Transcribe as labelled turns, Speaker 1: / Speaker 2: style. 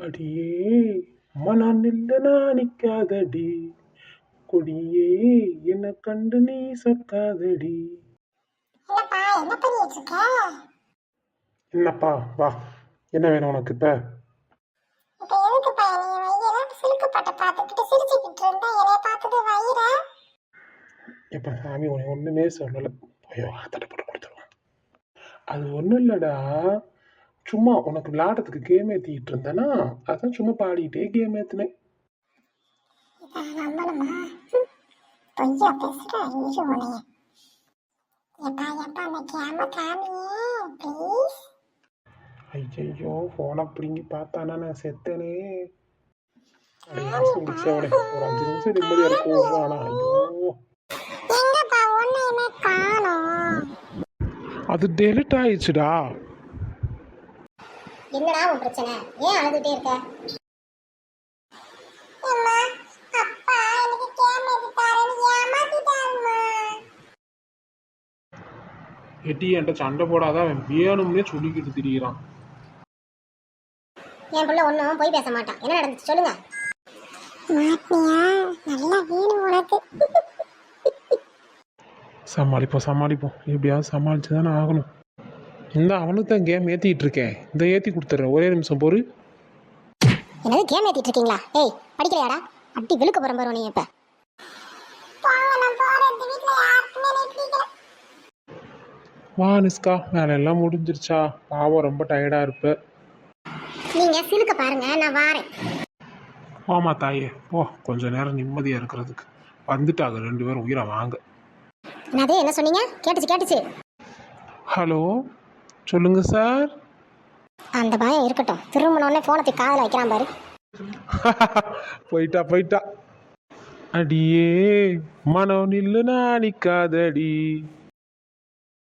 Speaker 1: அடியே மனம் நில்ல நாணிக்காதடி கொடியே என்ன கண்டு நீ சொக்காதடி.
Speaker 2: என்னப்பா என்ன பண்ணிட்டு இருக்க?
Speaker 1: என்னப்பா வா, என்ன வேணும் உனக்கு இப்ப?
Speaker 2: இப்ப எதுக்குப்பா நீ வயிறெல்லாம் சிலுக்குப்பட்ட பார்த்துக்கிட்டு சிரிச்சுக்கிட்டு இருந்தா என்னைய பார்த்துட்டு வயிற?
Speaker 1: எப்ப சாமி உன்னை ஒண்ணுமே சொல்லல, ஐயோ தட்டை போட்டு கொடுத்துருவான். அது ஒண்ணும் இல்லடா, சும்மா உனக்கு விளையாடுறதுக்கு கேம் ஏத்திட்டு இருந்தேனா, அதான் சும்மா பாடிட்டே கேம் ஏத்துனேன்.
Speaker 2: நம்பணுமா? பொய்யா பேசுற ஐயோ உனைய. எப்பா எப்பா அந்த கேம காமியே ப்ளீஸ்.
Speaker 1: ஐயோ போனை பிடிங்கி பார்த்தானா நான் செத்தனே. ஒரு 5 நிமிஷம் நிம்மதியா இருக்கும். ஆனா ஐயோ
Speaker 2: எங்கப்பா ஒன்னையுமே காணோம்.
Speaker 1: அது டெலிட் ஆயிடுச்சுடா.
Speaker 2: என்னடா உன் பிரச்சனை? ஏன் அழுதுட்டே இருக்க? அம்மா அப்பா எனக்கு கேம் எடுத்தாருன்னு ஏமாத்திட்டாருமா.
Speaker 1: எட்டி என்கிட்ட சண்டை போடாதான் அவன் வேணும்னே சொல்லிக்கிட்டு திரியிறான்.
Speaker 2: என் பிள்ளை ஒன்றும் போய் பேச மாட்டான். என்ன நடந்துச்சு சொல்லுங்க. மாட்டியா? நல்லா வேணும் உனக்கு.
Speaker 1: சமாளிப்போம் எப்படியாவது சமாளிச்சு தானே ஆகணும். இந்த அவனுக்கு தான் கேம் ஏற்றிட்டு இருக்கேன், இந்த ஏற்றி கொடுத்துட்றேன், ஒரே நிமிஷம் பொறு.
Speaker 2: என்னது கேம் ஏத்திட்டு இருக்கீங்களா? ஏய் படிக்கலையாடா? அடி விழுக்க போறேன் பாரு நீ. இப்ப
Speaker 1: வா நிஸ்கா, வேலை எல்லாம் முடிஞ்சிருச்சா? பாவம் ரொம்ப டயர்டாக இருப்ப.
Speaker 2: நீங்க சிலுக்க பாருங்க, நான் வாரேன்.
Speaker 1: ஆமா தாயே, ஓ கொஞ்ச நேரம் நிம்மதியாக இருக்கிறதுக்கு வந்துட்டாங்க 2 பேரும். உயிரை வாங்க.
Speaker 2: அதே என்ன சொன்னீங்க? கேட்டுச்சு. ஹலோ
Speaker 1: சொல்லுங்க சார்.
Speaker 2: அந்த பயம் இருக்கட்டும். திரும்பினோடனே போனை போய் காதில் வைக்கிறான் பாரு.
Speaker 1: போயிட்டா. அடியே மனம் நில்லு நாணிக்காதடி